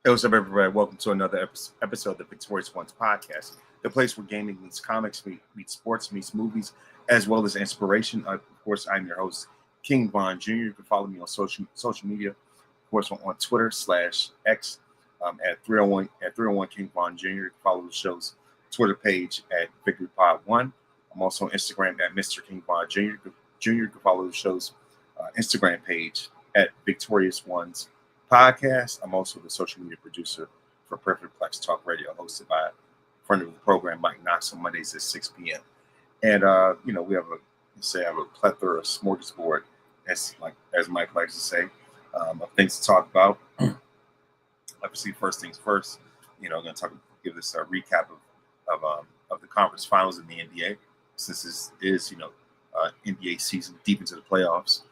Hey, what's up, everybody? Welcome to another episode of the Victorious Ones podcast, the place where gaming meets comics, meets sports, meets movies, as well as inspiration. Of course, I'm your host, King Von Jr. You can follow me on social media, of course, on Twitter /X at 301 King Von Jr. You can follow the show's Twitter page at VictoryPod1. I'm also on Instagram at Mr. King Von Jr. You can follow the show's Instagram page at Victorious Ones podcast. I'm also the social media producer for Perfect Plex Talk Radio, hosted by a friend of the program, Mike Knox, on Mondays at 6 p.m. And we have a plethora of smorgasbord, as Mike likes to say, of things to talk about. Obviously, first things first, I'm going to give this a recap of the conference finals in the NBA, since this is NBA season deep into the playoffs.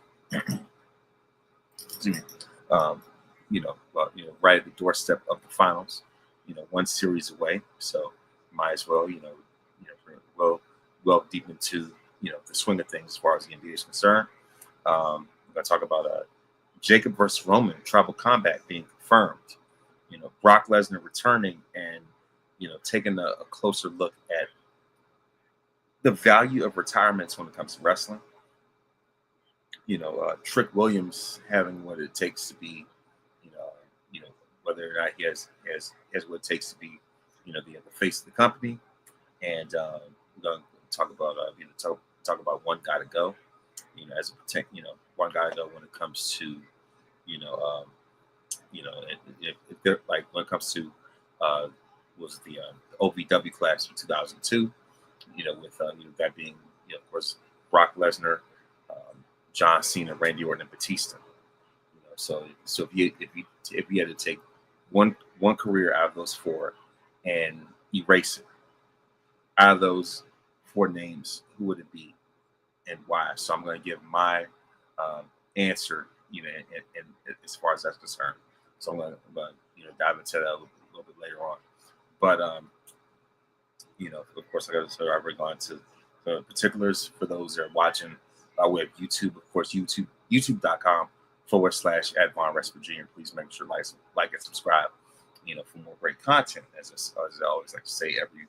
Excuse me. Right at the doorstep of the finals, one series away. So might as well, well deep into, the swing of things as far as the NBA is concerned. We're going to talk about Jacob versus Roman, tribal combat being confirmed. Brock Lesnar returning and, taking a closer look at the value of retirements when it comes to wrestling. Trick Williams having what it takes to be, whether or not he has what it takes to be, the face of the company, and we're going to talk about talk about one guy to go, as a protect, one guy to go when it comes to, if they're like when it comes to was the OVW class from 2002, with that being, of course, Brock Lesnar, John Cena, Randy Orton, and Batista. So if you had to take one career out of those four and erase it, out of those four names, who would it be and why? So I'm going to give my answer, and as far as that's concerned. So I'm going to dive into that a little bit later on. But of course, I got to start already going to the particulars for those that are watching by way of YouTube. Of course, youtube.com/@VonRestVirginia. Please make sure like and subscribe, for more great content, as I always like to say every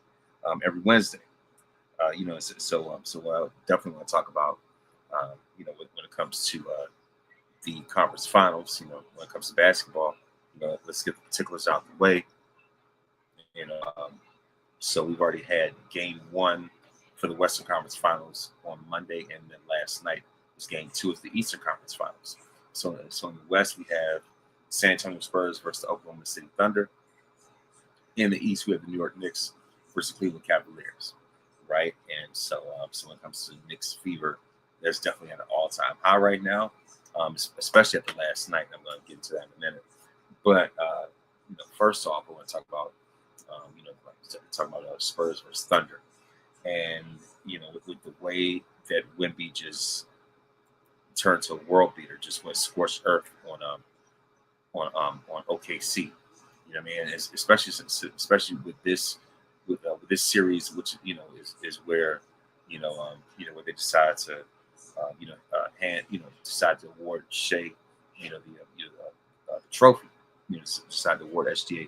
Wednesday. So I definitely want to talk about, when it comes to the conference finals, when it comes to basketball, let's get the particulars out of the way. So we've already had game one for the Western Conference Finals on Monday, and then last night was game two of the Eastern Conference Finals. So in the West, we have San Antonio Spurs versus the Oklahoma City Thunder. In the East, we have the New York Knicks versus Cleveland Cavaliers, right? And so when it comes to Knicks fever, there's definitely at an all-time high right now, especially at the last night. I'm going to get into that in a minute. But first off, I want to talk about Spurs versus Thunder. And with the way that Wemby just turned to a world beater, just went scorched earth on OKC. You know what I mean? Especially with this series, which is where where they decide to decide to award Shea the trophy. Decide to award SGA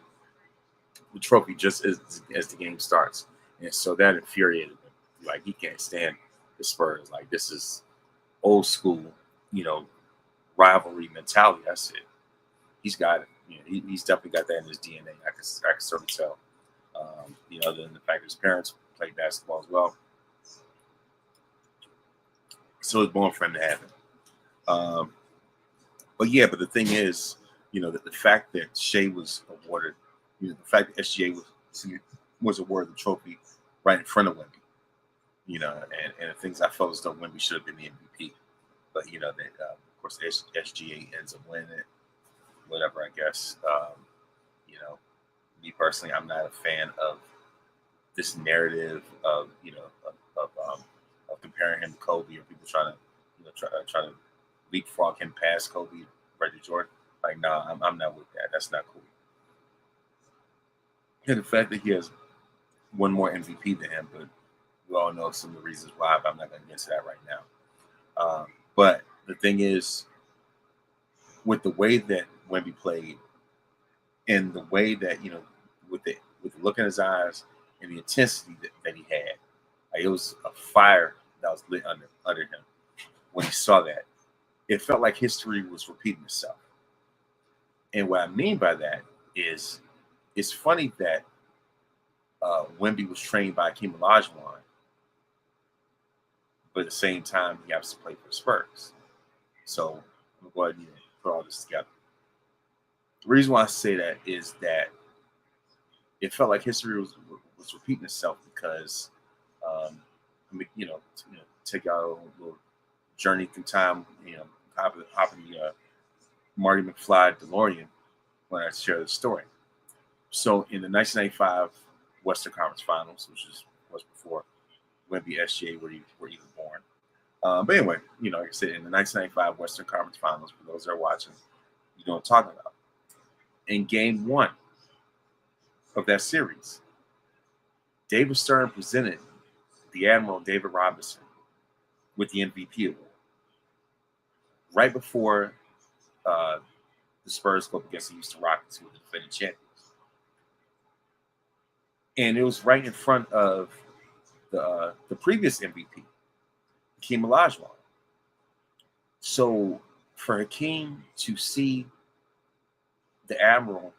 the trophy just as the game starts. And so that infuriated him. Like, he can't stand the Spurs. Like, this is old school, rivalry mentality. That's it. He's got it. He's definitely got that in his DNA. I can certainly tell. Other than the fact that his parents played basketball as well. So it's born for him to have it. But the thing is, that the fact that Shea was awarded, the fact that SGA was awarded the trophy right in front of Wemby, and the things I felt as though Wemby should have been the MVP, but of course SGA ends up winning it, whatever, I guess. Me personally, I'm not a fan of this narrative of of comparing him to Kobe, or people trying to leapfrog him past Kobe, Reggie Jordan. Like, nah, I'm not with that. That's not cool. And the fact that he has one more MVP than him, but we all know some of the reasons why, but I'm not going to get into that right now. But the thing is, with the way that Wemby played, and the way that with the look in his eyes and the intensity that he had, like, it was a fire that was lit under him when he saw that. It felt like history was repeating itself. And what I mean by that is, it's funny that Wemby was trained by Hakeem Olajuwon, but at the same time he has to play for the Spurs. So I'm going to put all this together. The reason why I say that is that it felt like history was repeating itself because, take our little journey through time, hopping the Marty McFly DeLorean when I share the story. So in the 1995 Western Conference Finals, which was before Wemby SGA were even born. But anyway, like I said, in the 1995 Western Conference Finals, for those that are watching, you know what I'm talking about. In Game 1 of that series, David Stern presented the Admiral David Robinson with the MVP award right before the Spurs go up against the Houston Rockets, who were the defending champions. And it was right in front of the previous MVP, Hakeem Olajuwon. So for Hakeem to see the Admiral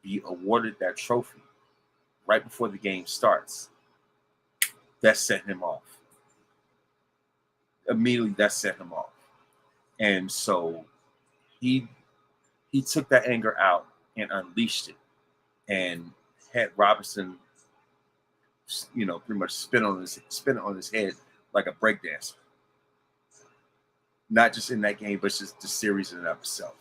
be awarded that trophy right before the game starts, that set him off. Immediately, that set him off. And so he took that anger out and unleashed it, and had Robinson, pretty much spin on his head like a breakdancer. Not just in that game, but just the series in and of itself.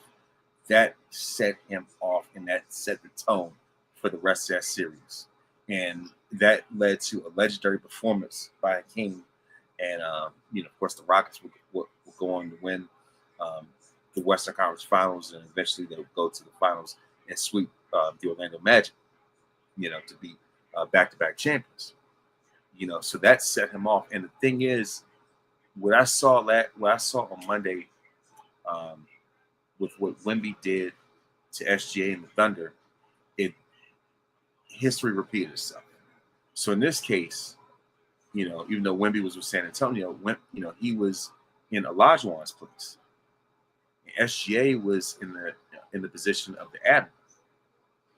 That set him off, and that set the tone for the rest of that series. And that led to a legendary performance by Hakeem. And, of course, the Rockets will go on to win the Western Conference Finals, and eventually they'll go to the finals and sweep the Orlando Magic, to be back-to-back champions. So that set him off. And the thing is, what I saw on Monday, with what Wemby did to SGA and the Thunder, history repeated itself. So in this case, even though Wemby was with San Antonio, he was in Olajuwon's place. SGA was in the position of the Admiral,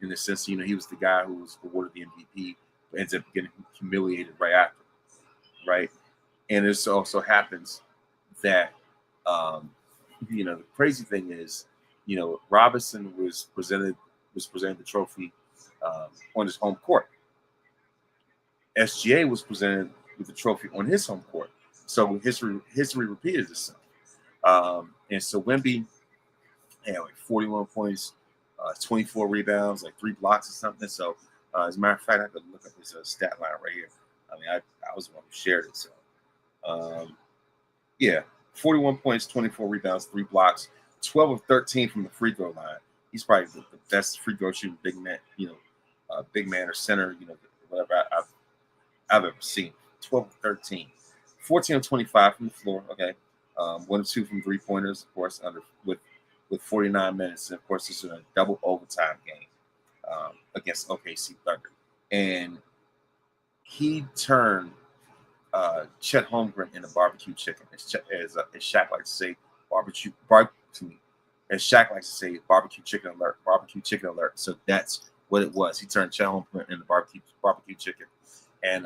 in the sense, he was the guy who was awarded the MVP, but ends up getting humiliated right after, right? And it also happens that, the crazy thing is, Robinson was presented the trophy on his home court. SGA was presented with the trophy on his home court. So history repeated itself. And so Wemby had like 41 points, 24 rebounds, like 3 blocks or something. So as a matter of fact, I could look up his stat line right here. I mean, I was the one who shared it. So 41 points, 24 rebounds, 3 blocks, 12 of 13 from the free throw line. He's probably the best free throw shooting big man, big man or center, whatever I've ever seen. 12 of 13. 14 of 25 from the floor. Okay. 1 of 2 from 3-pointers, of course, with 49 minutes. And of course, this is a double overtime game against OKC Thunder. And he turned Chet Holmgren into barbecue chicken. As Shaq likes to say, as Shaq likes to say, barbecue chicken alert. So that's what it was. He turned Chet Holmgren into barbecue chicken. And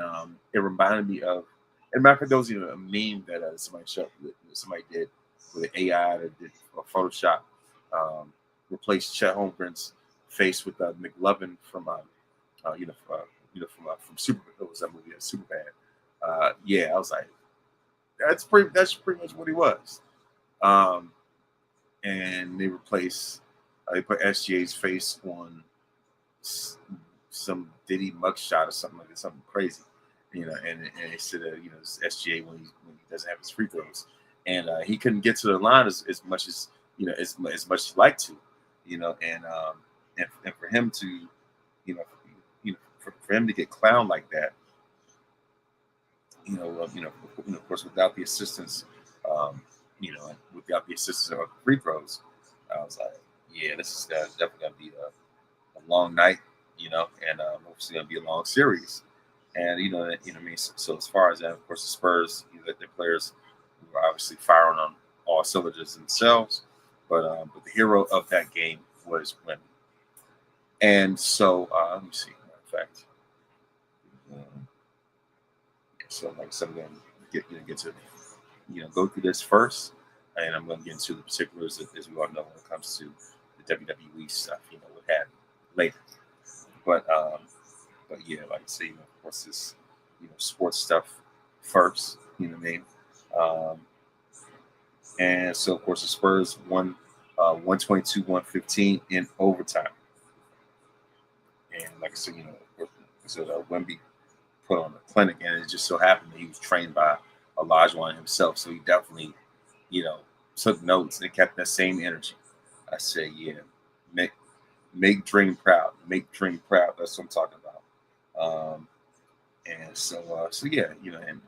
it reminded me of, and matter of fact, there was even a meme that somebody did with an AI that did Photoshop, replaced Chet Holmgren's face with McLovin from Super. What was that movie? Superbad. I was like, that's pretty much what he was. And they put SGA's face on some Diddy mugshot or something like that, something crazy, and they said that it's SGA when he doesn't have his free throws, and he couldn't get to the line as much as as much as he'd like to, and for him to for him to get clowned like that, of course without the assistance, without the assistance of free throws, I was like, yeah, this is definitely gonna be a long night, and obviously going to be a long series. And what I mean. So as far as that, of course, the Spurs, their players were obviously firing on all cylinders themselves, but the hero of that game was Wemby. And so let me see. Matter of fact, so like I said, I'm going to get to go through this first, and I'm going to get into the particulars as we all know when it comes to the WWE stuff. What happened later. But yeah, like I say, of course, this sports stuff first. You know what I mean? Um, and so of course the Spurs won 122-115 in overtime. And like I said, Wemby put on a clinic, and it just so happened that he was trained by Olajuwon himself, so he definitely, you know, took notes and kept that same energy. I say, yeah, make Dream proud, make Dream proud. That's what I'm talking about. And so yeah, and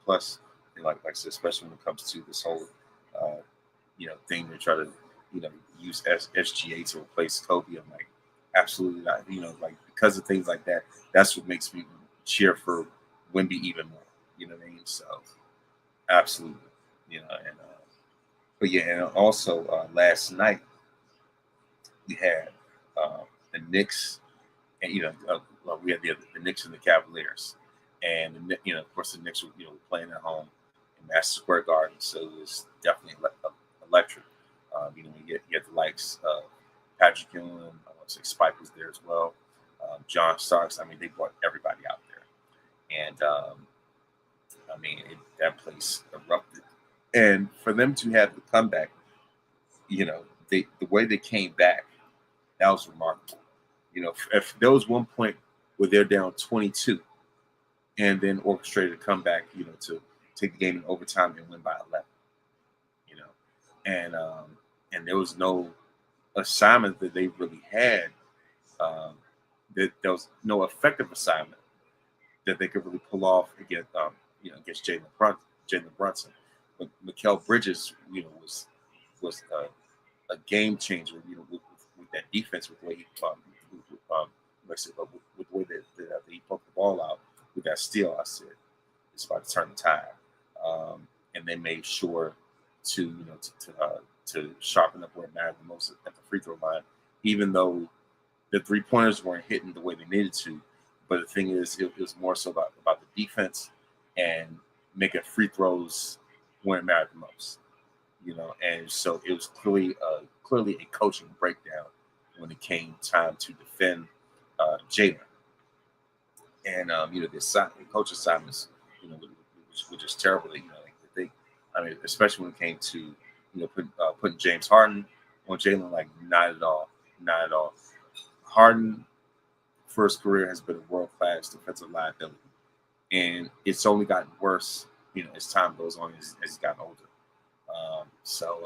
plus, like I said, especially when it comes to this whole, thing to try to, use SGA to replace Kobe. I'm like, absolutely not. Like because of things like that, that's what makes me cheer for Wemby even more. You know what I mean? So absolutely, and but yeah, and also last night we had the Knicks, and we had the Knicks and the Cavaliers, and of course the Knicks were playing at home in Madison Square Garden, so it was definitely electric. You get the likes of Patrick Ewing, I want to say Spike was there as well, John Starks. I mean, they brought everybody out there, and that place erupted. And for them to have the comeback, the way they came back, that was remarkable. If there was one point where they're down 22 and then orchestrated a comeback, to take the game in overtime and win by 11, and there was no assignment that they really had. That there was no effective assignment that they could really pull off against Jalen Brunson. But Mikal Bridges, was a game changer, with that defense, with the way he, with the way that he poked the ball out with that steal. I said it's about to turn the tide, and they made sure to sharpen up where it mattered the most at the free throw line, even though the 3-pointers weren't hitting the way they needed to. But the thing is, it was more so about the defense and making free throws when it mattered the most. And so it was clearly a coaching breakdown when it came time to defend Jalen. And the coach assignments, which is terrible. Especially when it came to putting James Harden on Jalen, like not at all. Harden, for his career, has been a world-class defensive liability, and it's only gotten worse, as time goes on, as he's gotten older. So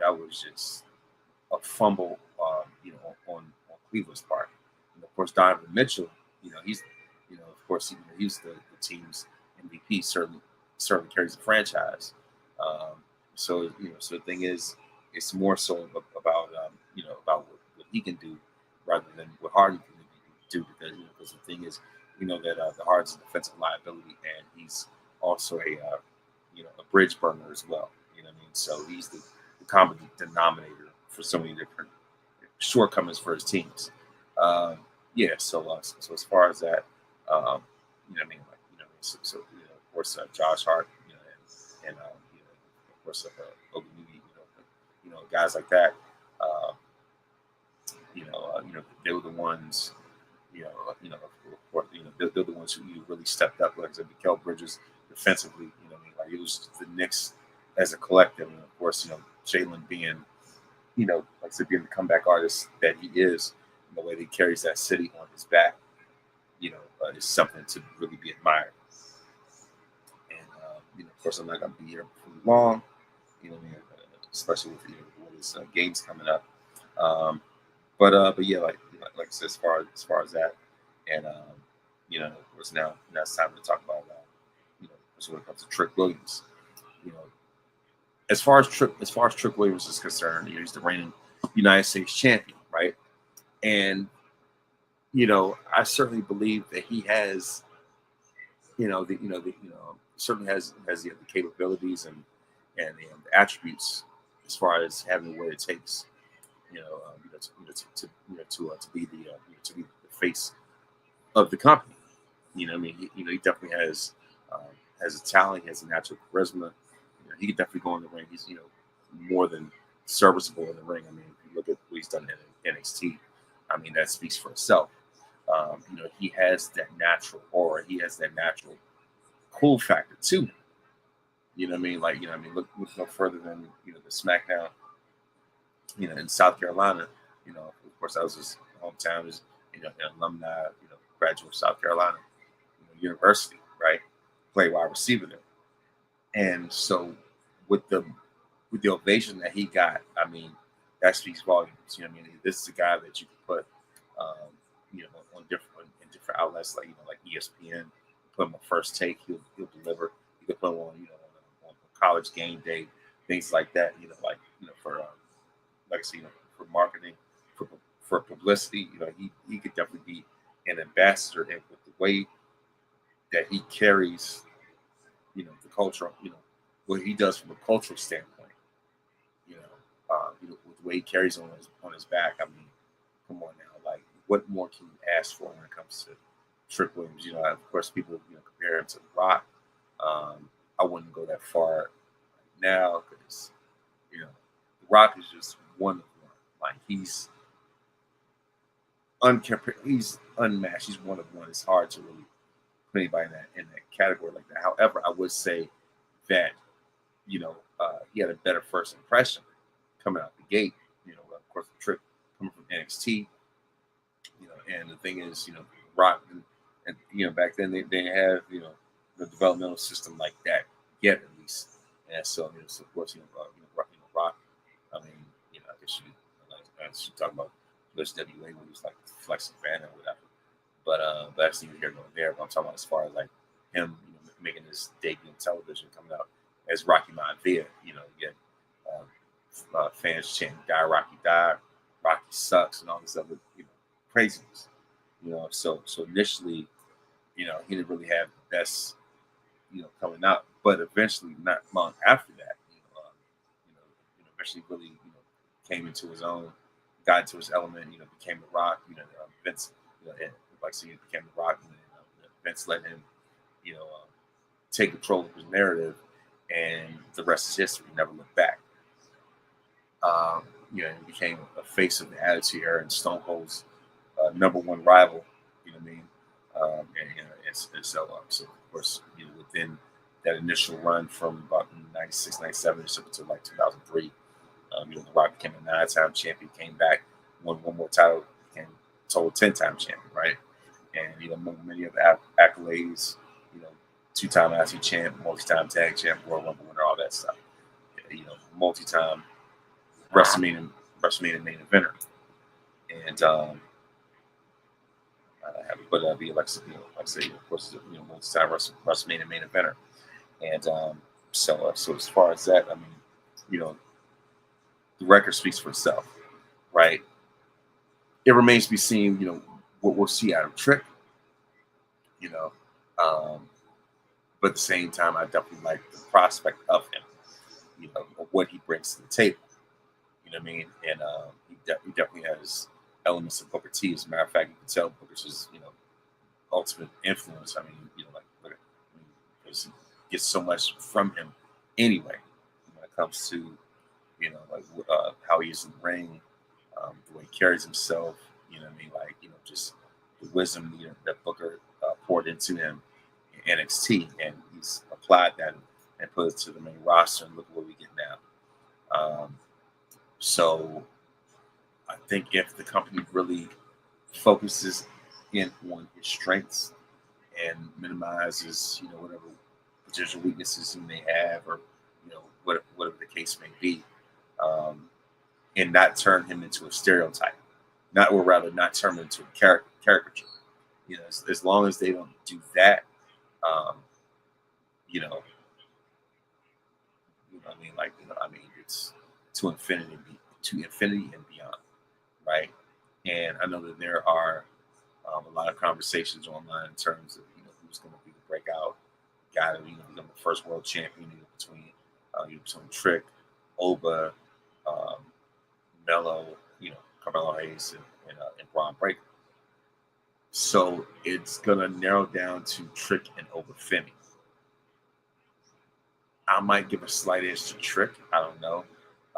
that was just a fumble, on Cleveland's part. And of course, Donovan Mitchell, he's, of course, he's the team's MVP. Certainly carries the franchise. So the thing is, it's more so about about what he can do rather than what Harden can do, because the thing is, that the Harden's a defensive liability, and he's also a bridge burner as well. I mean? So he's the common denominator for so many different shortcomings for his teams. So as far as that, of course, Josh Hart, and of course, Ogunwusi, guys like that, they were the ones, of course, they're the ones who really stepped up. Like I said, Mikal Bridges defensively, like it was the Knicks as a collective, and of course, Jalen being, like I said, being the comeback artist that he is, the way that he carries that city on his back, is something to really be admired. And of course, I'm not going to be here for long, especially with his games coming up. But yeah, like I said, as far as that, and of course now it's time to talk about when it comes to Trick Williams. As far as Trick Williams is concerned, he's the reigning United States champion, right? And I certainly believe that he has, certainly has the capabilities and the attributes as far as having what it takes, to be the face of the company. He definitely has a talent, he has a natural charisma. He could definitely go in the ring. He's more than serviceable in the ring. I mean, if you look at what he's done in NXT, I mean that speaks for itself. He has that natural aura. He has that natural cool factor to him. You know what I mean? Like, look no further than the SmackDown, in South Carolina. Of course, that was his hometown. Is an alumni, graduate of South Carolina University, right? Play wide receiver there, and so with the ovation that he got, I mean, that speaks volumes. This is a guy that you can put, um, on different outlets like ESPN. Put him on First Take, he'll deliver. You can put him on College Game Day, things like that. For like I said, for marketing, for publicity. He could definitely be an ambassador, and with the way that he carries, the culture, what he does from a cultural standpoint, with the way he carries on his back. I mean, come on now, like what more can you ask for when it comes to Trick Williams? Of course, people compare him to The Rock. I wouldn't go that far now because The Rock is just one of one. Like he's he's unmatched. He's one of one. It's hard to really put anybody in that category like that. However, I would say that he had a better first impression coming out the gate. Of course, the Trick coming from NXT. And the thing is, Rock and back then they didn't have the developmental system like that yet, at least. And so, so of course, Rock. I mean, I guess you talking about WWE when he was like flexing fan or whatever. But that's neither here nor there. But I'm talking about as far as like him, making his debut on television, coming out as Rocky Maivia. You get fans chanting "Die Rocky, die," Rocky sucks, and all this other craziness. So initially, he didn't really have the best, coming out. But eventually, not long after that, eventually really, came into his own, got into his element, became The Rock. Vince, and like so, he became The Rock, and Vince let him, take control of his narrative, and the rest is history. Never looked back. He became a face of the Attitude Era and Stone Cold's number one rival. You know what I mean? And so of course, within that initial run from about 96, 97 up until like 2003, The Rock became a 9-time champion, came back, won one more title, became total 10-time champion, right? And among many other accolades, 2-time IC champ, multi-time tag champ, World Rumble winner, all that stuff. Multi-time WrestleMania main eventer, and be like I say, of course, multi-time WrestleMania main eventer, and so as far as that, I mean, the record speaks for itself, right? It remains to be seen, what we'll see out of Trick, but at the same time, I definitely like the prospect of him, of what he brings to the table. You know what I mean? And he definitely has elements of Booker T. As a matter of fact, you can tell Booker's just, ultimate influence. I mean, because he gets so much from him anyway when it comes to, how he is in the ring, the way he carries himself. You know what I mean? Like, just the wisdom that Booker poured into him in NXT, and he's applied that and put it to the main roster, and look what we get now. So I think if the company really focuses in on his strengths and minimizes, whatever potential weaknesses he may have, or whatever the case may be, and not turn him into a stereotype, not turn him into a caricature. As long as they don't do that, it's to infinity and beyond, right? And I know that there are a lot of conversations online in terms of who's going to be the breakout guy to become the first world champion between between Trick, Oba, um, Melo, Carmelo Hayes, and Braun Breaker. So it's gonna narrow down to Trick and Obafemi. I might give a slight edge to Trick. I don't know.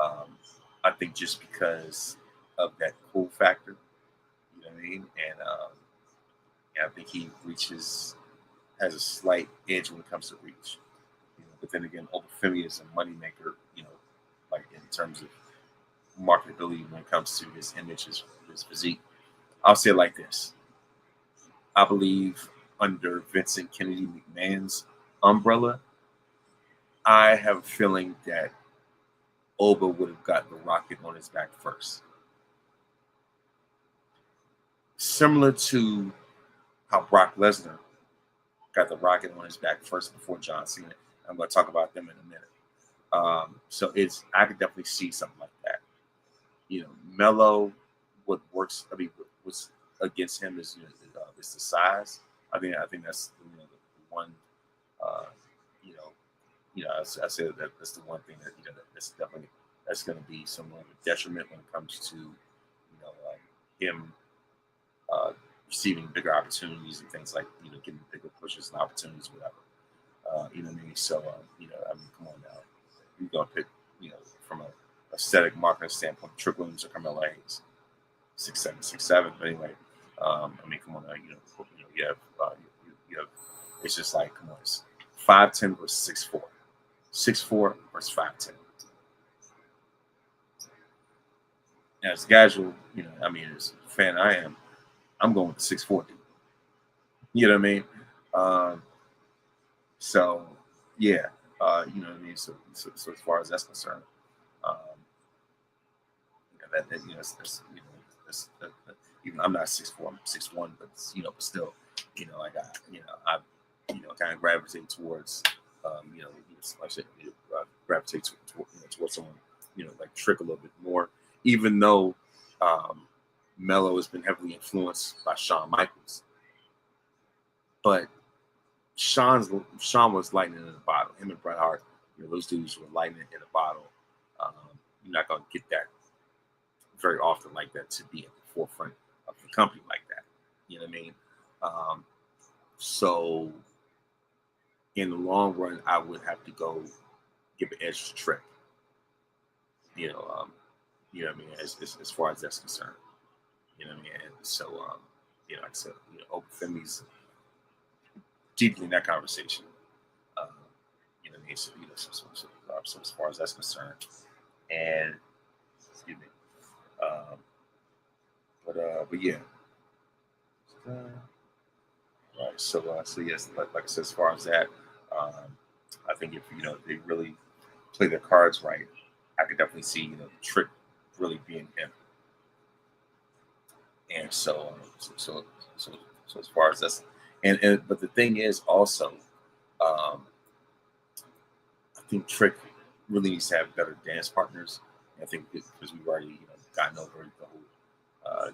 Um, I think just because of that cool factor, you know what I mean, and I think he has a slight edge when it comes to reach. But then again, Obafemi is a moneymaker, like in terms of marketability when it comes to his image, his physique. I'll say it like this. I believe under Vincent Kennedy McMahon's umbrella, I have a feeling that Oba would have got the rocket on his back first. Similar to how Brock Lesnar got the rocket on his back first before John Cena. I'm going to talk about them in a minute. So I could definitely see something like that. Melo, what works, what's against him is is the size. I think that's the one. I say that's the one thing that's going to be somewhat of a detriment when it comes to him receiving bigger opportunities and things like getting bigger pushes and opportunities, whatever. You know what I mean? So come on now, you're gonna pick from a aesthetic marketing standpoint, Trick Williams or Carmelo Hayes, 6'7", 6'7". But anyway, come on now, you have it's just like come on, it's 5'10" versus 6'4", 6'4" versus 5'10". As casual, as a fan I am, I'm going with the 6'4". You know what I mean? So yeah, you know what I mean. So as far as that's concerned, even I'm not 6'4", I'm 6'1", but but still, I kind of gravitate towards, like I said, gravitate towards someone, like Trick a little bit more, even though Melo has been heavily influenced by Shawn Michaels, but Sean was lightning in the bottle. Him and Bret Hart, those dudes were lightning in a bottle. You're not gonna get that very often like that to be at the forefront of the company like that. You know what I mean? So in the long run, I would have to go give an edge to Trick. You know what I mean? As far as that's concerned. You know what I mean? And so like I said, Obafemi's deeply in that conversation. You know what I mean? So as far as that's concerned, and excuse me, but yeah. Right. So yes, like I said, as far as that, I think if they really play their cards right, I could definitely see the Trick really being him. And so as far as that's, but the thing is also, I think Trick really needs to have better dance partners. I think because we've already gotten over the whole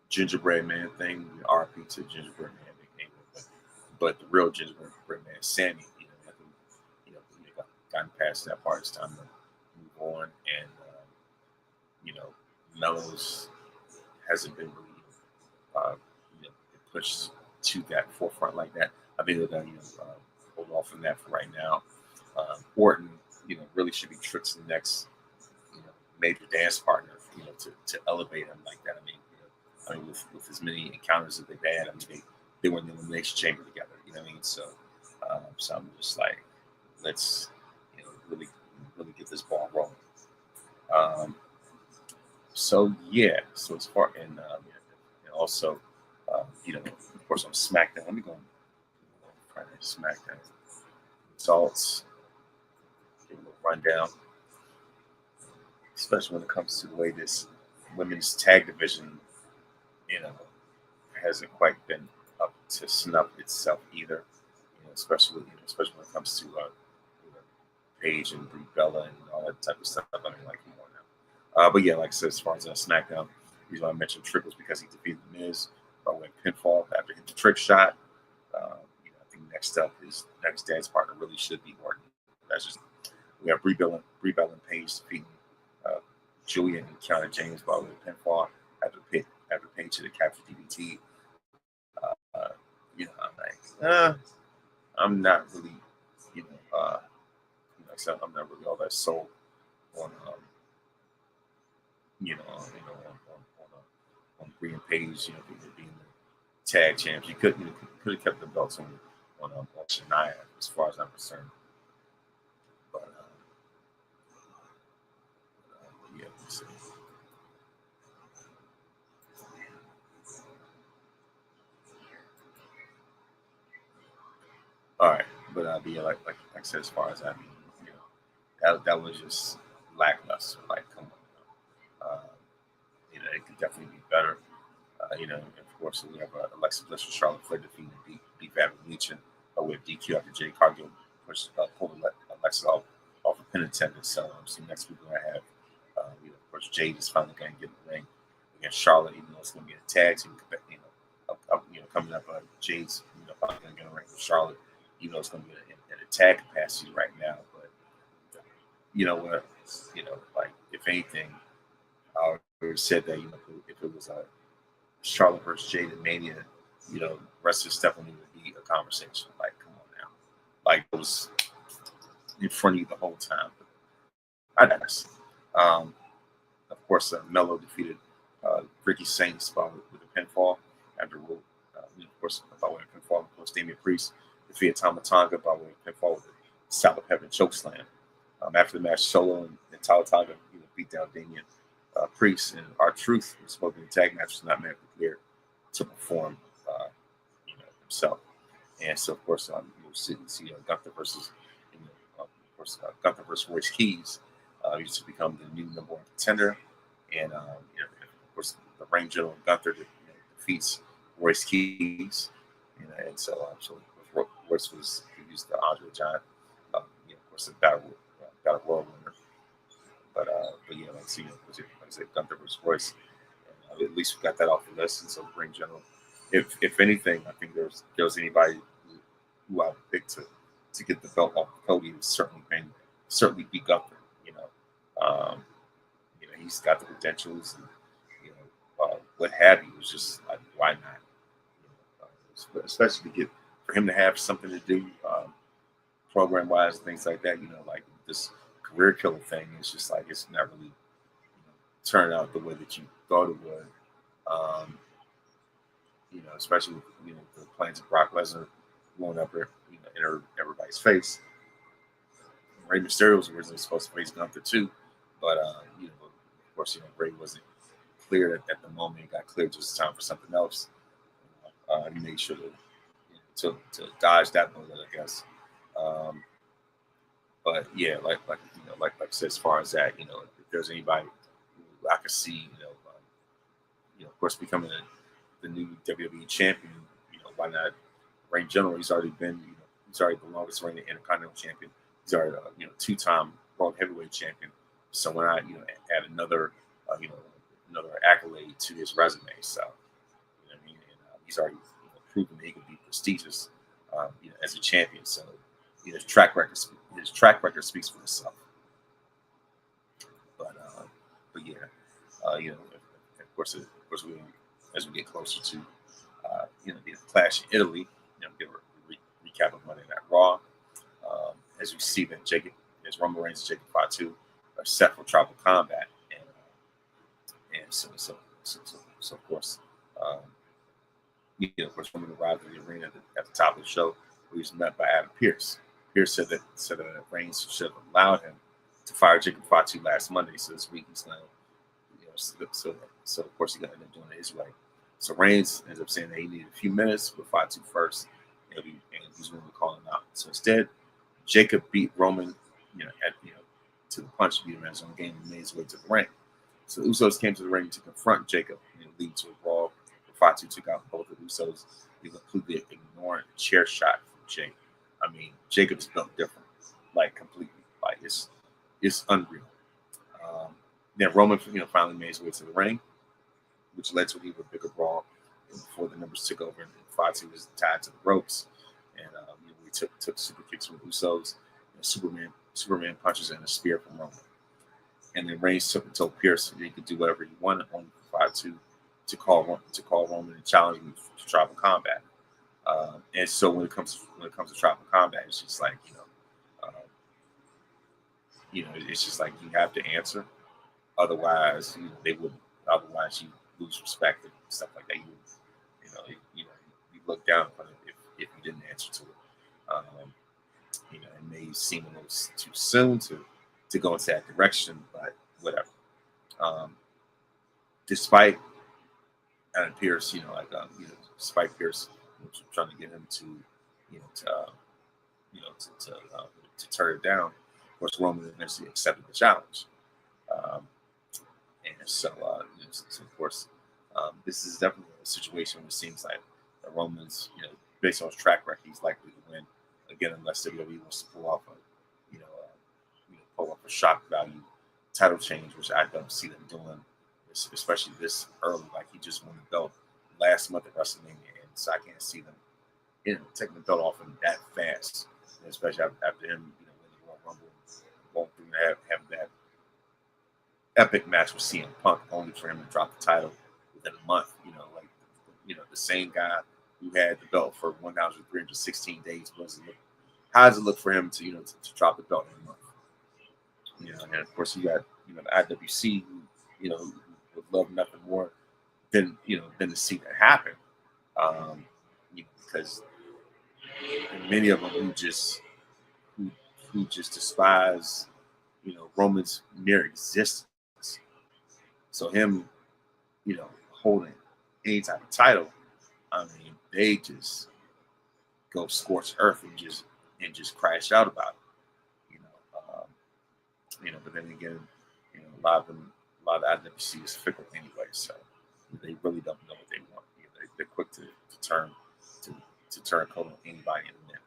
gingerbread man thing, RP to gingerbread man nickname, but the real gingerbread man, Sammy, I think gotten past that part. It's time to move on, and Melo's hasn't been really pushed to that forefront like that. I think they're going to hold off on that for right now. Orton, really should be Trick's next major dance partner, to elevate him like that. I mean, with as many encounters that they've had, they were in the Elimination Chamber together. You know what I mean? So I'm just like, let's really get this ball rolling. So yeah. So as far and also, of course on SmackDown. Let me go on SmackDown results. Give a little rundown, especially when it comes to the way this women's tag division, hasn't quite been up to snuff itself either. Especially when it comes to Paige and Brie Bella and all that type of stuff. I mean, like, come on now. But yeah, like I said, as far as SmackDown, The reason why I mentioned Trick was because he defeated The Miz by way of pinfall after hitting the trick shot. I think next dance partner really should be Orton. That's just we have Brie Bell and Paige defeating uh, Julian and Kiana James by way of pinfall after Paige hit a capture DDT. Uh, I'm like, I'm not really, I'm not really all that sold on, on Brie and Paige, being the tag champs. You could have kept the belts on Shania, as far as I'm concerned. But yeah, let's see. All right, but yeah, like I said, as far as that was just lackluster. Like, come on, it could definitely be better. Of course, we have Alexa Bliss and Charlotte Flair defeating Beat Van Legion with DQ after Jay Cargill pulled Alexa off a pin attendant. So next week we're gonna have, of course, Jade is finally gonna get in the ring against Charlotte, even though it's gonna be a tag team. Coming up, Jade's probably gonna get in the ring with Charlotte, even though it's gonna be in a tag capacity right now. But you know what, like if anything, I would have said that if it was a Charlotte versus Jade at Mania, rest of Stephanie would be a conversation. Like, come on now. Like, it was in front of you the whole time. But I guess. Of course, Mello defeated Ricky Saints with a pinfall after, of course, by way of pinfall. Of course, Damian Priest defeated Tama Tonga by way of pinfall with a salad pepper chokeslam. After the match, Solo and Tama Tonga beat down Damian Priest, and R-Truth was supposed to be a tag match, was not medically cleared to perform, himself. And so, of course, you'll see Gunther versus, Gunther versus Royce Keys used to become the new number one contender, and of course, the Reign General Gunther defeats Royce Keys, and so Royce was used the Andre Giant, of course, the battle royal winner. But yeah, like I said, Gunther versus Royce. And, at least we got that off the list. And so, Ring General. If anything, I think there's anybody who I would pick to get the belt off Cody would certainly be Gunther. He's got the credentials, and what have you. It's just like, why not? Especially for him to have something to do, program wise, and things like that. Like this career killer thing is just like it's not really turning out the way that you thought it would. Especially with the plans of Brock Lesnar blowing up in everybody's face. Rey Mysterio was originally supposed to face Gunther too, but of course, Rey wasn't cleared at the moment. He got cleared just in time for something else. He made sure to dodge that bullet, I guess. But yeah, like I said, as far as that, if there's anybody who I could see, of course, becoming the new WWE champion, why not? Reign General, he's already been, he's already the longest reigning Intercontinental champion. He's already, two-time World Heavyweight champion. So why not, add another, another accolade to his resume? So, what I mean, and he's already proven that he can be prestigious, as a champion. So, his track record speaks for itself. But yeah, of course, as we get closer to the Clash in Italy, give a recap of Monday Night Raw. As we see that as Roman Reigns and Jacob Fatu are set for Tribal Combat, and so of course, of course, Roman arrived in the arena at the top of the show, where he was met by Adam Pearce. Pearce said that Reigns should have allowed him to fire Jacob Fatu last Monday. So this week he's going to, so of course he's going to end up doing it his way. So Reigns ends up saying that he needed a few minutes with Fatu first, and he's going to call him out. So instead, Jacob beat Roman, to the punch, beat him as on game, and made his way to the ring. So the Usos came to the ring to confront Jacob, and lead to a brawl. Fatu took out both of the Usos. He completely ignoring a chair shot from Jake. I mean, Jacob's built different, like completely. Like it's unreal. Then Roman, finally made his way to the ring, which led to an even bigger brawl before the numbers took over and Fatu was tied to the ropes. And we took super kicks from the Usos, Superman punches and a spear from Roman. And then Reigns told Pierce he could do whatever he wanted, only for Fatu to call Roman and challenge him to tribal combat. And so when it comes to tribal combat, it's just like it's just like you have to answer. Otherwise, they would. Otherwise, you lose respect and stuff like that. You look down upon it if you didn't answer to it. It may seem a little too soon to go into that direction, but whatever. Despite Adam Pierce, despite Pierce trying to get him to turn it down, of course, Roman eventually accepted the challenge. And so of course, this is definitely a situation where it seems like the Roman's, based on his track record, he's likely to win again unless WWE wants to pull off a shock value title change, which I don't see them doing, especially this early. Like he just won the belt last month at WrestleMania, and so I can't see them, taking the belt off him that fast, especially after him, winning the Royal Rumble, going through and having that epic match with CM Punk, only for him to drop the title within a month. The same guy who had the belt for 1,316 days. How does it look for him to drop the belt in a month? And of course you got the IWC, who would love nothing more than to see that happen. Because many of them who just despise Roman's mere existence. So him, holding any type of title, I mean, they just go scorched earth and just crash out about it. But then again, a lot of the IWC is fickle anyway, so they really don't know what they want. They're quick to turn cold on anybody in the net.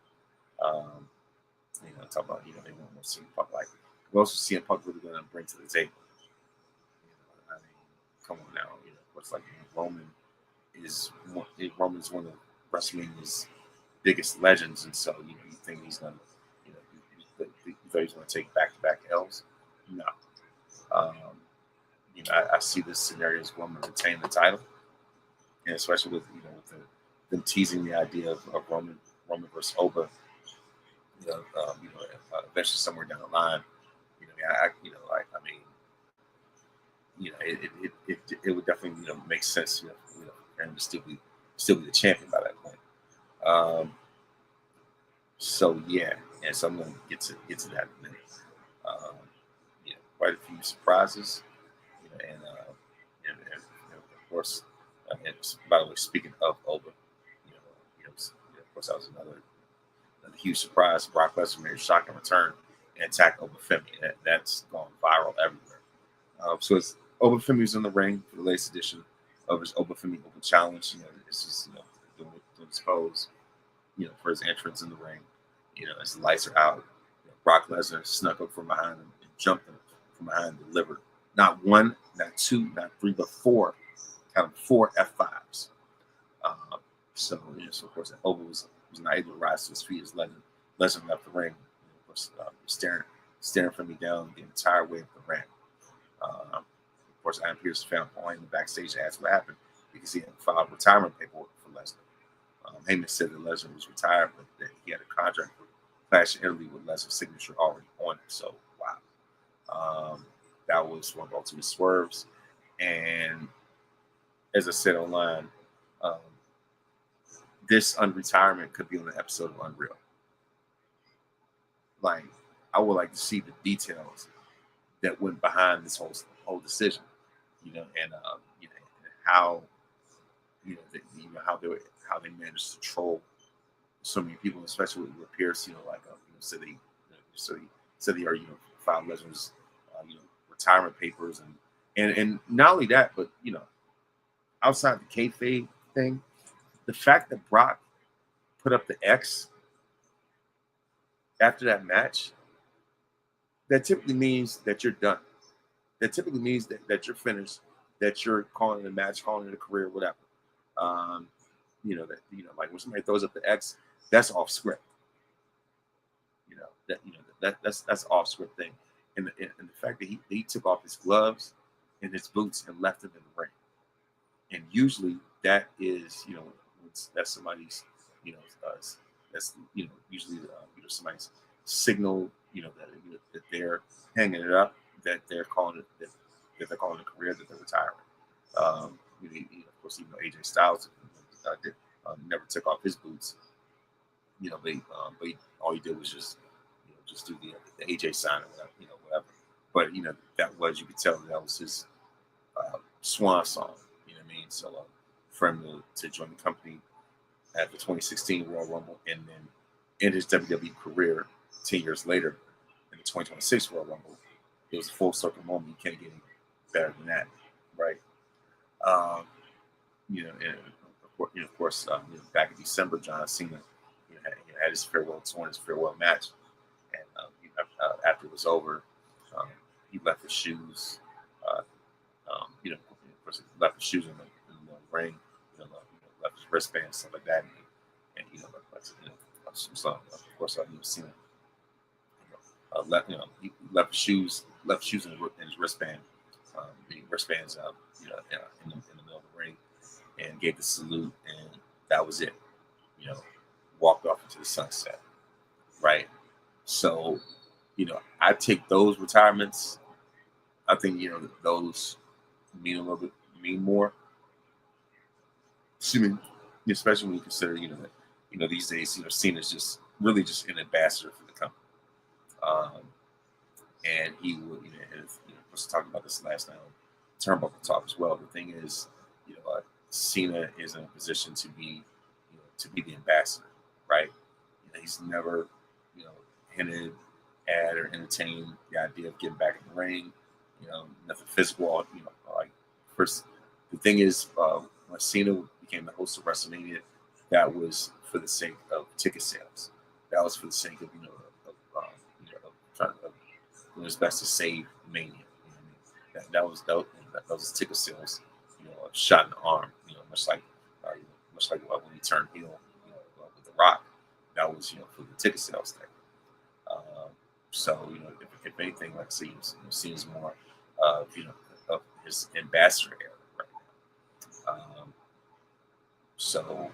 Talk about they want more CM Punk. Like, what else is CM Punk really going to bring to the table? I mean, come on now. What's like Roman's one of WrestleMania's biggest legends, and so you think he's going to, you thought he's going to take back-to-back L's? No. I see this scenario as Roman retain the title, and especially with them teasing the idea of Roman versus Oba. Eventually somewhere down the line, it would definitely make sense for him to still be the champion by that point. So yeah, and so I'm going to get to that in a minute. Quite a few surprises, and of course, and by the way, speaking of Oba, of course that was another huge surprise. Brock Lesnar made a shocking return and attacked Oba Femi. That's gone viral everywhere. So it's Oba Femi's in the ring for the latest edition of his Oba Femi Open Challenge. This is doing his pose, for his entrance in the ring. As the lights are out, Brock Lesnar snuck up from behind him and jumped him from behind and delivered not one, not two, not three, but four F5s. So of course, Oba was not able to rise to his feet as Lesnar left the ring. Staring from me down the entire way up the ramp. Of course, Adam Pearce found point in the backstage to ask what happened because he had filed retirement paperwork for Lesnar. Heyman said that Lesnar was retired, but that he had a contract for Clash of Italy with Lesnar's signature already on it. So, wow. That was one of Ultimate Swerves. And as I said online, this unretirement could be on an episode of Unreal. Like, I would like to see the details that went behind this whole decision, and how how they managed to troll so many people, especially with Pierce. Said they are filed Lesnar's retirement papers and not only that, but outside the kayfabe thing, the fact that Brock put up the X after that match, that typically means that you're done. That typically means that you're finished that you're calling it a match, calling it a career, whatever. Um, like when somebody throws up the X, that's off script. That's off script thing, and the fact that he took off his gloves and his boots and left them in the ring, and usually that is that's somebody's uh, that's usually somebody's signal that they're hanging it up, that they're calling it that they're calling it a career, that they're retiring. Of course, AJ Styles never took off his boots. But all he did was just do the AJ sign or whatever. But that was, you could tell that was his swan song. You know what I mean? So for him to join the company at the 2016 Royal Rumble and then end his WWE career 10 years later in the 2026 Royal Rumble, it was a full circle moment. You can't get any better than that, right? And of course, back in December, John Cena had his farewell tour, his farewell match, and after it was over, he left his shoes. Of course, he left his shoes in the ring, left his wristbands, stuff like that, and so of course, Cena he left his shoes in his wristband, the wristbands in the middle of the ring, and gave the salute, and that was it. Walked off into the sunset, right? So, I take those retirements. I think those mean more. Excuse me, especially when you consider that these days Cena's just really just an ambassador for the company. And he would, was talking about this last night on Turnbuckle Talk as well. The thing is, Cena is in a position to be, the ambassador, right? He's never, hinted at or entertained the idea of getting back in the ring. Nothing physical. Like first, the thing is, when Cena became the host of WrestleMania, that was for the sake of ticket sales. That was for the sake of trying to do his best to save Mania. That was ticket sales. A shot in the arm. Much like when he turned heel, with The Rock. That was for the ticket sales thing. So if anything, like seems more of of his ambassador era right now. So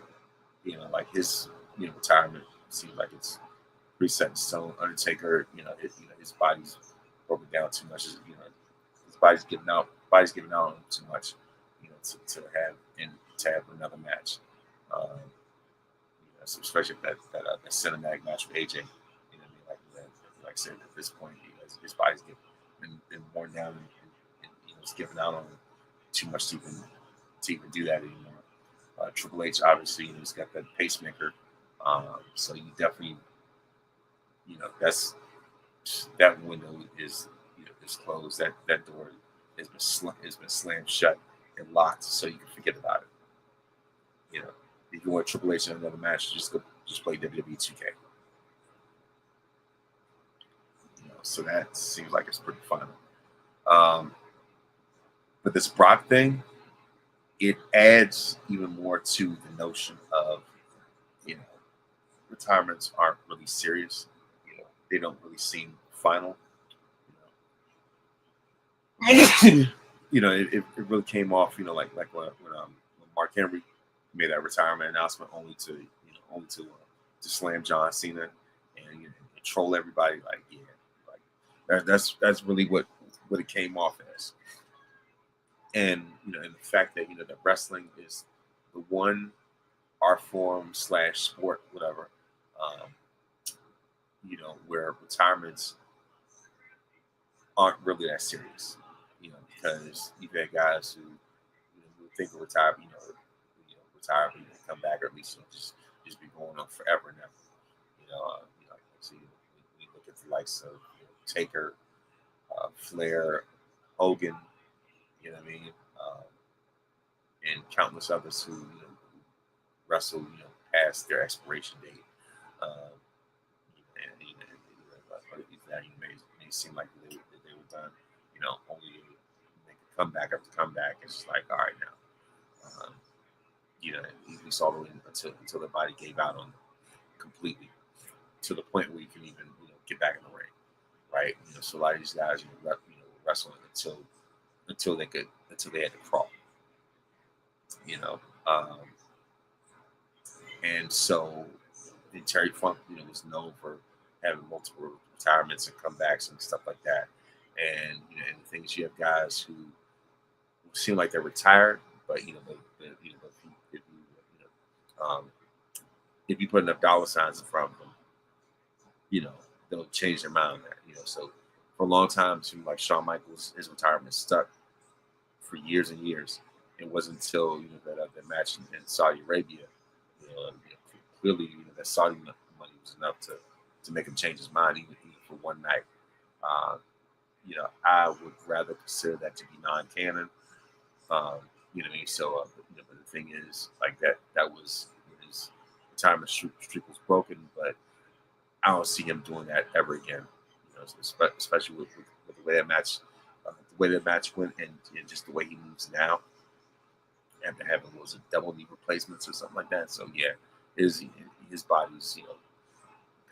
like his retirement seems like it's pretty set in stone. Undertaker, his body's broken down too much. His body's giving out. On him too much. To have another match. So especially that cinematic match with AJ. Like I said, at this point, his body's been worn down and it's giving out on him too much to even do that anymore. Triple H obviously he's got that pacemaker, so you definitely that window is is closed. That door has been slammed shut and locked, so you can forget about it. If you want Triple H in another match, just play WWE 2K. So that seems like it's pretty fun. But this Brock thing, it adds even more to the notion of retirements aren't really serious. They don't really seem final. It really came off, like when Mark Henry made that retirement announcement, only to slam John Cena and troll everybody. That's really what it came off as. And and the fact that that wrestling is the one art form / sport, whatever, where retirements aren't really that serious. Because you've had guys who who think of retire, retire, but come back, or at least just be going on forever and ever. So you look at the likes of Taker, Flair, Hogan, what I mean, and countless others who wrestle past their expiration date. That may seem like they were done, only to make a comeback after comeback. It's just like, all right now, you know, you saw the way until the body gave out on completely to the point where you can even get back in the ring, right? So a lot of these guys wrestling until they had to crawl, you know. Um, and so and Terry Funk, was known for having multiple retirements and comebacks and stuff like that. And and the thing is, you have guys who seem like they're retired, but if you put enough dollar signs in front of them, they'll change their mind on that. So for a long time, it seemed like Shawn Michaels, his retirement stuck for years and years. It wasn't until that match in Saudi Arabia, clearly that Saudi money was enough to make him change his mind even for one night. Uh, I would rather consider that to be non-canon. You know what I mean? So, but the thing is, like that was his retirement streak was broken, but I don't see him doing that ever again. Especially with the way that match went, and just the way he moves now, after having was a double knee replacements or something like that. So yeah, his body's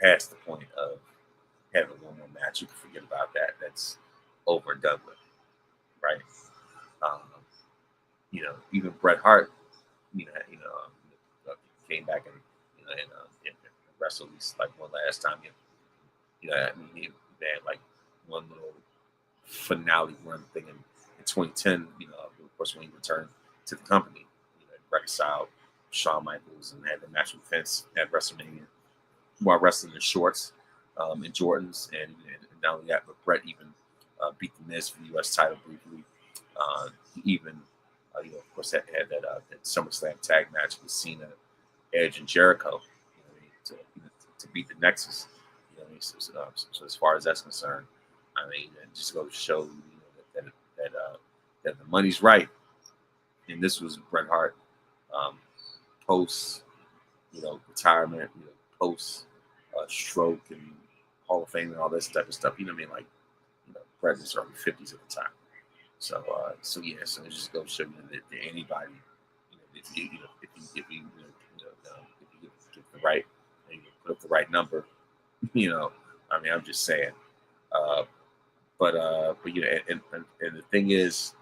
past the point of having one more match. You can forget about that. That's over and done with, right? Um, even Bret Hart, came back and wrestled at least like one last time. He had like one little finale run thing in 2010. Of course, when he returned to the company, reconciled Shawn Michaels and had the match with Vince at WrestleMania while wrestling in shorts and Jordans, and not only that, but Bret even beat the Miz for the U.S. title briefly. He even, of course, had that SummerSlam tag match with Cena, Edge, and Jericho to beat the Nexus. So as far as that's concerned, it just goes to show that the money's right. And this was Bret Hart post retirement, post stroke and Hall of Fame and all this type of stuff. Like Bret was early 50s at the time. So so it just goes to show that anybody, if you give the right, put up the right number, I'm just saying. But and the thing is,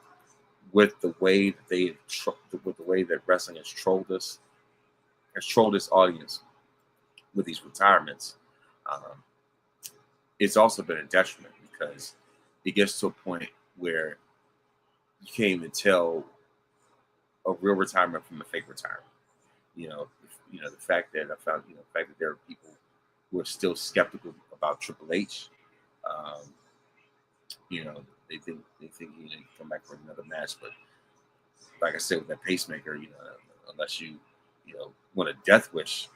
with the way that with the way that wrestling has trolled this audience with these retirements, it's also been a detriment because it gets to a point where you can't even tell a real retirement from a fake retirement. The fact that there are people who are still skeptical about Triple H. They think he can come back for another match, but like I said, with that pacemaker, unless you want a death wish,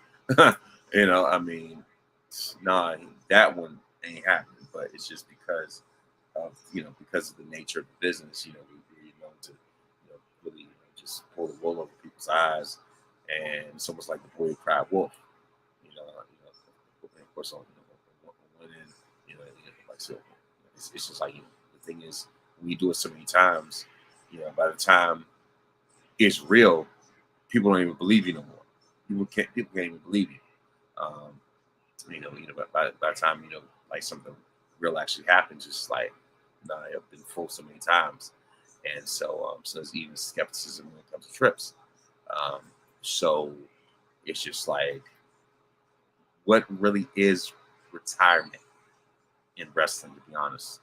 nah, that one ain't happening. But it's just because of because of the nature of the business, we're known to really just pull the wool over people's eyes, and it's almost like the boy who cried wolf. Of course on one end, like so, it's just like the thing is when you do it so many times, by the time it's real, people don't even believe you no more. People can't even believe you. But by the time like something real actually happens, it's like, nah, I've been fooled so many times, and so there's even skepticism when it comes to trips. So it's just like, what really is retirement in wrestling, to be honest?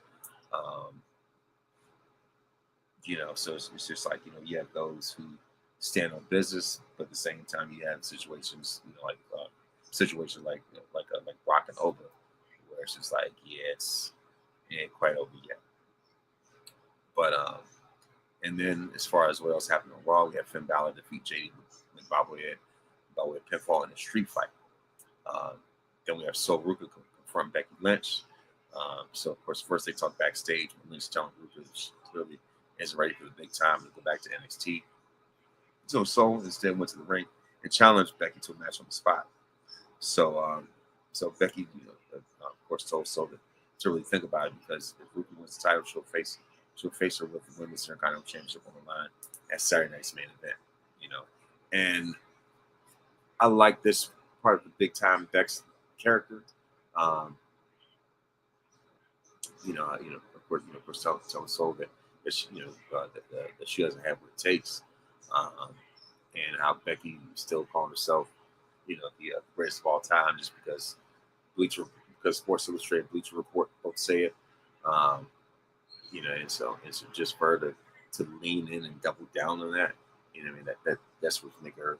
So it's just like, you have those who stand on business, but at the same time, you have situations, like like Rock and Over, where it's just like, it ain't quite over yet. But and then as far as what else happened on Raw, we had Finn Balor defeat JD by way of pinfall in a street fight. Then we have Sol Ruka confront Becky Lynch. So of course, first they talk backstage when Lynch telling Ruka clearly isn't ready for the big time to go back to NXT. So Sol instead went to the ring and challenged Becky to a match on the spot. So Becky, of course, told Sol to really think about it, because if Ruka wins the title, she'll face she'll face her with the Women's Intercontinental Championship on the line at Saturday night's main event. And I like this part of the big time Beck's character. Um, of course, telling Soul that she, that she doesn't have what it takes, and how Becky still calling herself, the greatest of all time, just because Sports Illustrated, Bleacher Report both say it, and so just for her to lean in and double down on that, that's what's make her,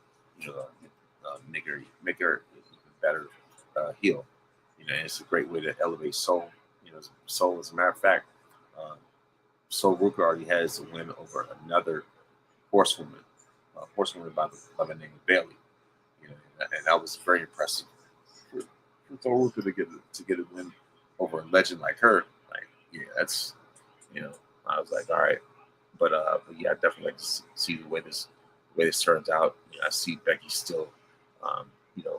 make her even better heel. And it's a great way to elevate Soul. Soul, as a matter of fact, Soul Rooker already has a win over another horsewoman by the name of Bailey. And that was very impressive for Soul Rooker to get a win over a legend like her. That's I was like, all right, but yeah, I definitely like to see the way this turns out. I see Becky still,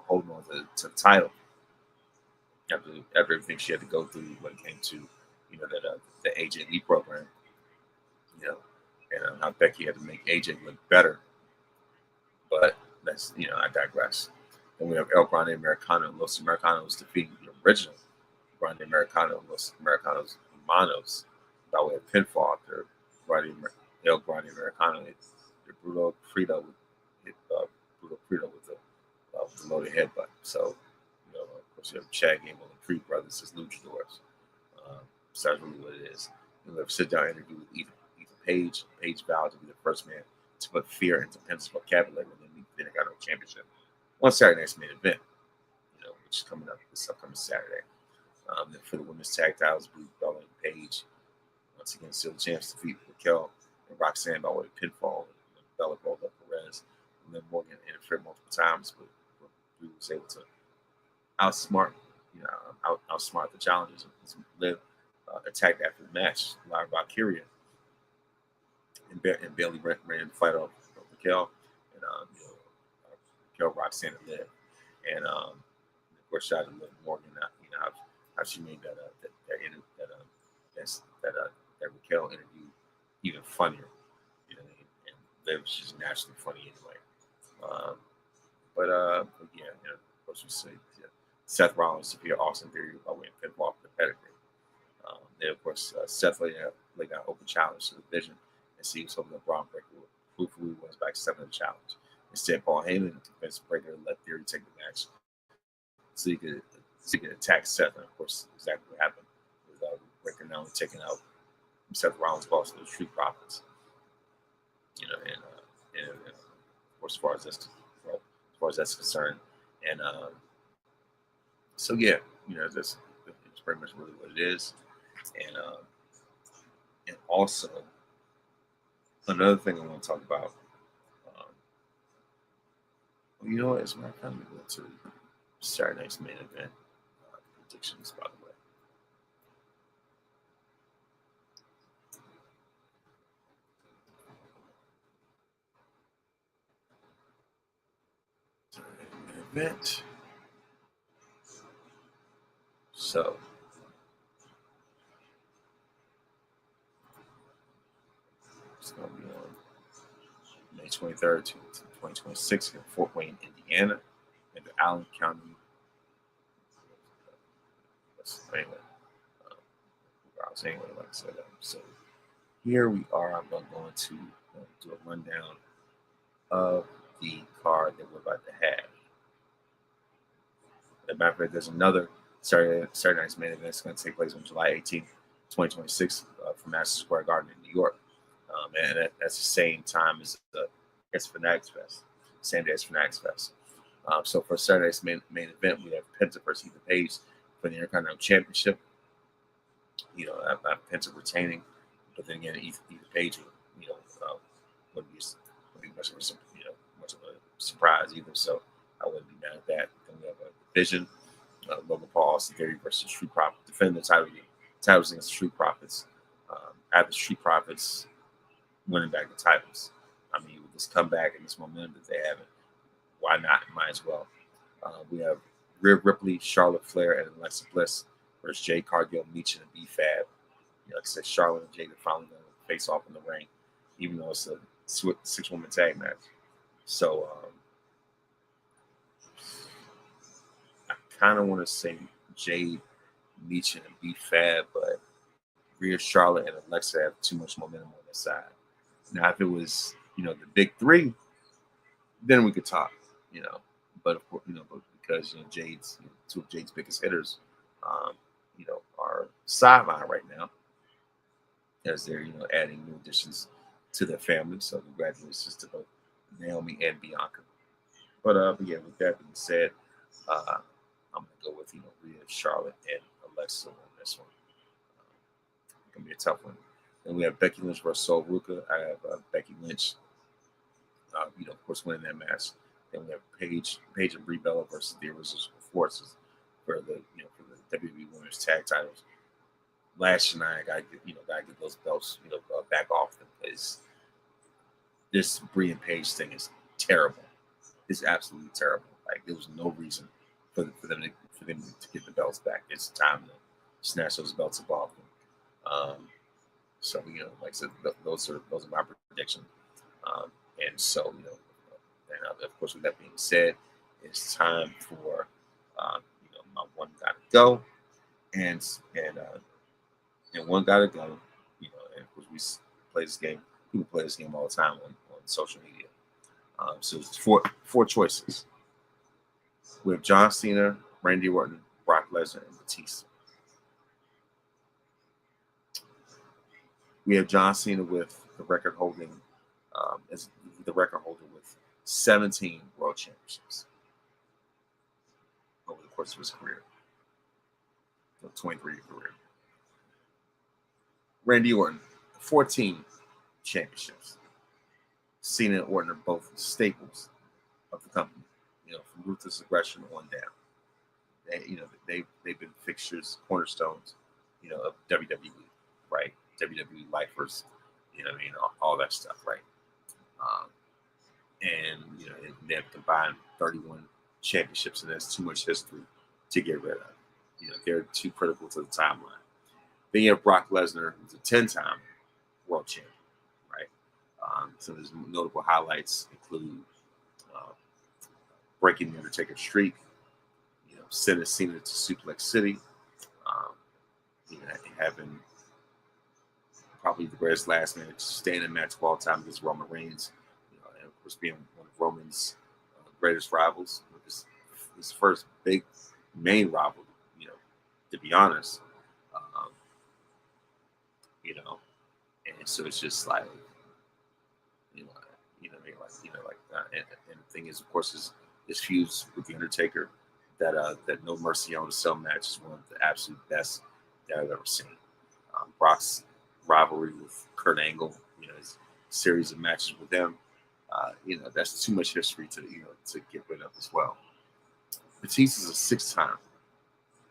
holding on to the title after everything she had to go through when it came to, the AJ Lee program, and how Becky had to make AJ look better. But that's, I digress. Then we have El Grande Americano. Los Americanos defeating the original Grande Americano, Los Americanos Humanos, by way of pinfall after El Grande Americano hit Bruto Frito with the loaded headbutt. So, of course, you have Chad Gable and Creed brothers as luchadors. So that's really what it is. And we have a sit-down interview with Ethan Page. Page vowed to be the first man to put fear into Pence's vocabulary when they meet the Intercontinental Championship on Saturday night's main event, which is coming up this upcoming Saturday. Then for the women's tag titles, Bella and Page once again still the chance to defeat Raquel and Roxanne by way of pinfall. Bella rolled up Perez, and then Morgan interfered multiple times, but Brie was able to outsmart the challengers. Liv attacked after the match, Lyra Valkyria, and Bailey ran the fight off Raquel, and Raquel, Roxanne, and Liv, and of course, shout out to Liv Morgan. How she made that Raquel interview even funnier. And Liv, she's naturally funny anyway. But yeah, of course, we say Seth Rollins to be Austin Theory by way of pinfall for the pedigree. Then, of course, Seth laid out an open challenge to the division, and see was hoping that Braun Breaker would prove wins by accepting the challenge. Instead, Paul Heyman convinced Breaker to let Theory take the match so he could attack Seth. And of course, exactly what happened with Breaker now taking out Seth Rollins' boss of the Street Profits. And of course, as far as that's concerned, and so yeah, it's pretty much really what it is. And also another thing I want to talk about. You know what? It's my time to go to Saturday night's main event predictions, by the way. Event. So it's going to be on May 23rd to 2026 in Fort Wayne, Indiana, in the Allen County. Anyway, like I said, so here we are. I'm going to do a rundown of the card that we're about to have. As a matter of fact, there's another Saturday night's main event that's going to take place on July 18th, 2026 from Madison Square Garden in New York. And that's the same time as the Fanatics Fest, same day as Fanatics Fest. So for Saturday's main event, we have Penta versus Ethan Page for the Intercontinental Championship. I have Penta retaining, but then again, Ethan Page, wouldn't be much of a surprise either. So I wouldn't be mad at that. Then we have a division, Logan Paul, Austin Theory versus Street Profits, defending the titles against the Street Profits. After Street Profits winning back the titles. I mean, with this comeback and this momentum that they have, why not? Might as well. We have Rhea Ripley, Charlotte Flair, and Alexa Bliss versus Jade Cargill, Meech, and B-Fab. Like I said, Charlotte and Jade are finally going to face off in the ring, even though it's a 6-woman tag match. So I kind of want to say Jade, Nietzsche, and B Fab, but Rhea, Charlotte, and Alexa have too much momentum on their side. Now, if it was, the big three, then we could talk, But of course, but because Jade's two of Jade's biggest hitters, are sidelined right now as they're adding new additions to their family. So congratulations to both Naomi and Bianca. But yeah, with that being said, I'm gonna go with Rhea, Charlotte, and Alexa on this one. It's gonna be a tough one. Then we have Becky Lynch versus Sol Ruka. I have Becky Lynch, of course, winning that match. Then we have Paige and Brie Bella versus the Irresistible Forces for the WWE Women's Tag Titles. Lashley and I gotta get those belts back off them, because this Brie and Paige thing is terrible. It's absolutely terrible. Like, there was no reason for them to get the belts back. It's time to snatch those belts off them. So like I said, those are my predictions. And so and of course, with that being said, it's time for my one gotta go, and one gotta go. And of course we play this game. People play this game all the time on social media. So it's four choices. We have John Cena, Randy Orton, Brock Lesnar, and Batista. We have John Cena with the record holding as the record holder with 17 world championships over the course of his career, 23-year career. Randy Orton, 14 championships. Cena and Orton are both staples of the company, from Ruthless Aggression on down. They've been fixtures, cornerstones, of WWE, right? WWE lifers, all that stuff, right? And they have combined 31 championships, and that's too much history to get rid of. They're too critical to the timeline. Then you have Brock Lesnar, who's a 10-time world champion, right? Some of his notable highlights include breaking the Undertaker streak, sending Cena to Suplex City, having probably the greatest last minute standing match of all time against Roman Reigns, and of course being one of Roman's greatest rivals, his first big main rival, to be honest, and so it's just like, and the thing is, of course, his feuds with the Undertaker, that No Mercy on the Cell match is one of the absolute best that I've ever seen. Brock's rivalry with Kurt Angle, his series of matches with them, that's too much history to get rid of as well. Batista's a 6-time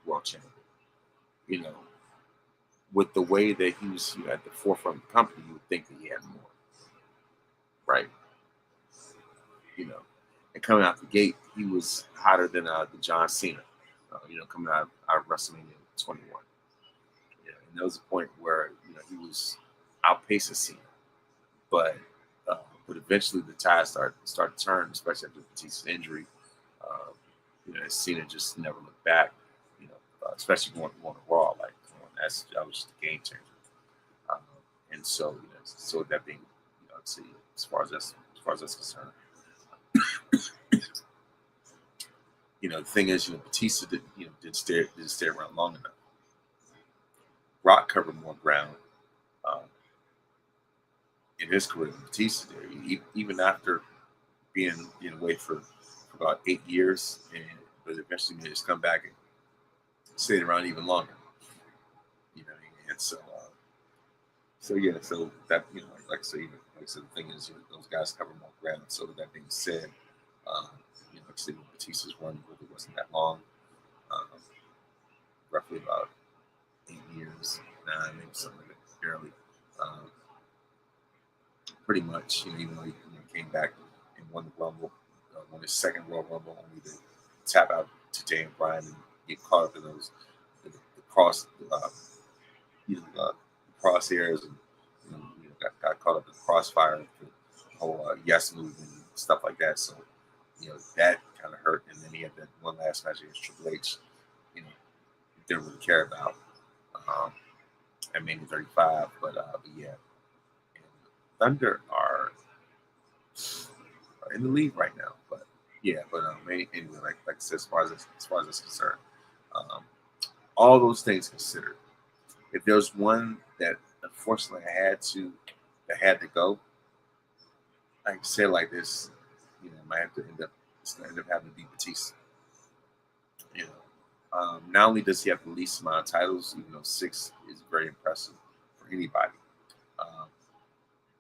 world champion. With the way that he was at the forefront of the company, you would think that he had more, right? And coming out the gate, he was hotter than the John Cena, coming out of WrestleMania 21. And there was a point where he was outpacing Cena, but eventually the tide started to turn, especially after Batista's injury. Cena just never looked back. Especially going to Raw, like that was just a game changer. And so, so with that being, see, as far as that's concerned, the thing is, Batista didn't stay around long enough. Rock covered more ground in his career than Batista did, even after being away for about 8 years, but eventually made his comeback and stayed around even longer. And so yeah, so that like I said, the thing is, those guys cover more ground. So with that being said, like I said, Batista's run really wasn't that long, roughly about 8 years, 9, maybe something like that, barely. Pretty much, even though he came back and won the Rumble, won his second Royal Rumble, only to tap out to Daniel Bryan and get caught up in those the crosshairs and got caught up in the crossfire of the whole Yes movement and stuff like that. So, that kind of hurt. And then he had that one last match against Triple H, didn't really care about at Mania 35. But yeah, and Thunder are in the lead right now. But yeah, anyway, like I said, as far as it's concerned, um, all those things considered, if there's one that unfortunately I had to go, I can say it like this, I might have to end up having to be Batista. Not only does he have the least amount of titles, even though 6 is very impressive for anybody, um,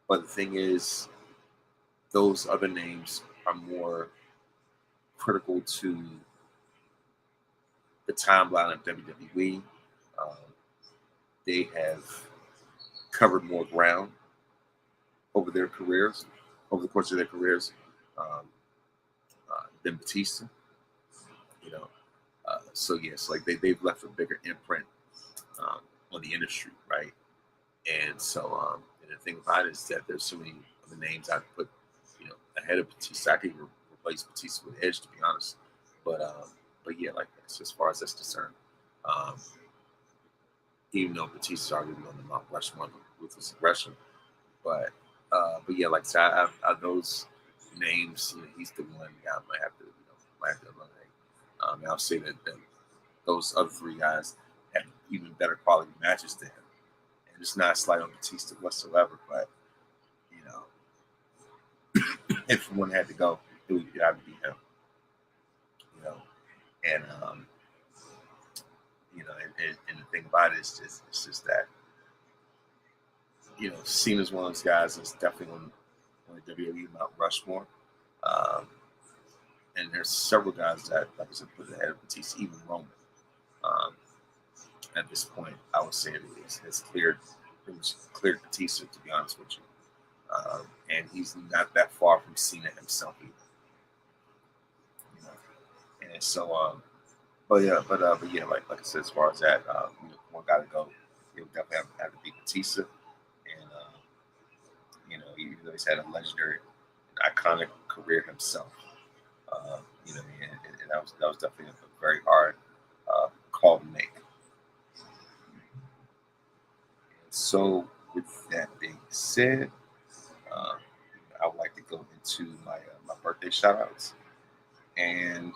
but the thing is, those other names are more critical to the timeline of WWE. Um, they have covered more ground over their careers, over the course of their careers, um, than Batista. So yes, like they've left a bigger imprint on the industry, right? And so, and the thing about it is that there's so many other names I'd put, ahead of Batista. I could even replace Batista with Edge, to be honest. But yeah, like that's as far as that's concerned. Um, even though Batista's already on the Mount Rushmore with his aggression, but yeah, like I said, those names, he's the one I might have to eliminate. And I'll say that those other 3 guys have even better quality matches than him. And it's not a slight on Batista whatsoever, but if one had to go, it would have to be him. And and the thing about it is just that Cena's one of those guys that's definitely on the WWE Mount Rushmore. And there's several guys that, like I said, put ahead of Batista, even Roman. At this point, I would say it's cleared Batista, to be honest with you. And he's not that far from Cena himself either. And so, but yeah, like I said, as far as that, one got to go. He'll definitely have to beat Batista, and even though he's had a legendary, iconic career himself, and that was definitely a very hard call to make. So, with that being said, I would like to go into my birthday shout-outs. And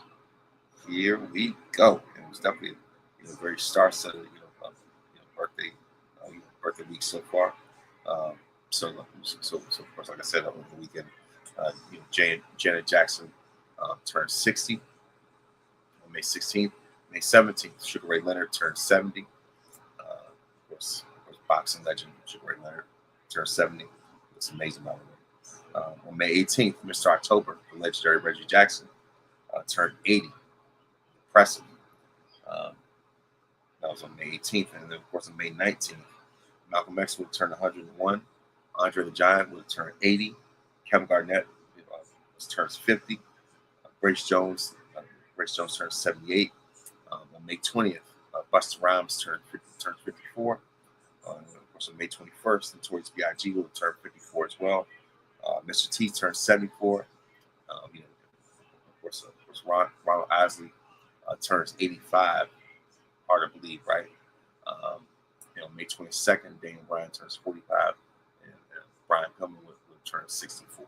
here we go. And it was definitely very star-studded, birthday week so far. So of course, like I said, over the weekend, Janet Jackson turned 60 on May 16th. May 17th, Sugar Ray Leonard turned 70. Of course, boxing legend Sugar Ray Leonard turned 70. It's amazing, by the way. On May 18th, Mr. October, the legendary Reggie Jackson turned 80. Impressive. That was on May 18th. And then, of course, on May 19th, Malcolm X would turn 101. Andre the Giant would turn 80. Kevin Garnett turns 50. Grace Jones turns 78. On May 20th, Busta Rhymes turns 54. Of course, on May 21st, Notorious B.I.G. will turn 54 as well. Mr. T turns 74. Of course, Ronald Isley turns 85. Hard to believe, right? May 22nd, Daniel Bryan turns 45, and Brian Pillman would turn 64,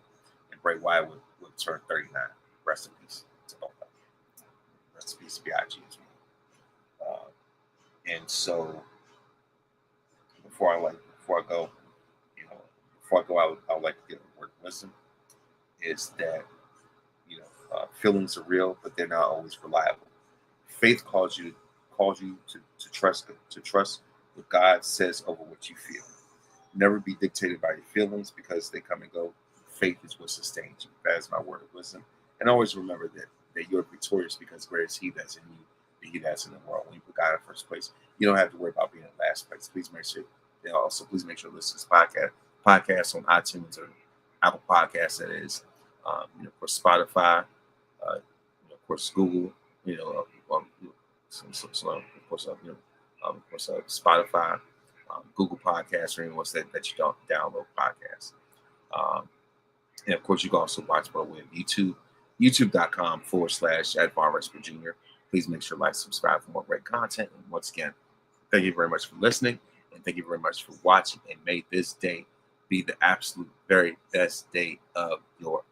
and Bray Wyatt would turn 39. Rest in peace to both of them. Rest in peace to B.I.G. as well. And so, before I go, I would like to give a word of wisdom. Is that feelings are real, but they're not always reliable. Faith calls you to trust what God says over what you feel. Never be dictated by your feelings because they come and go. Faith is what sustains you. That is my word of wisdom. And always remember that you're victorious because greater is He that's in you than he that's in the world. When you put God in first place, you don't have to worry about being in last place. Please make sure to listen to this podcast on iTunes or Apple Podcasts. That is, of course, Spotify, of course, Google, of course, Spotify, Google Podcasts, or anyone that you don't download podcasts. And of course, you can also watch my way on YouTube, youtube.com/@VonRexford Jr. Please make sure to like, subscribe for more great content. And once again, thank you very much for listening, and thank you very much for watching. And may this day be the absolute very best day of your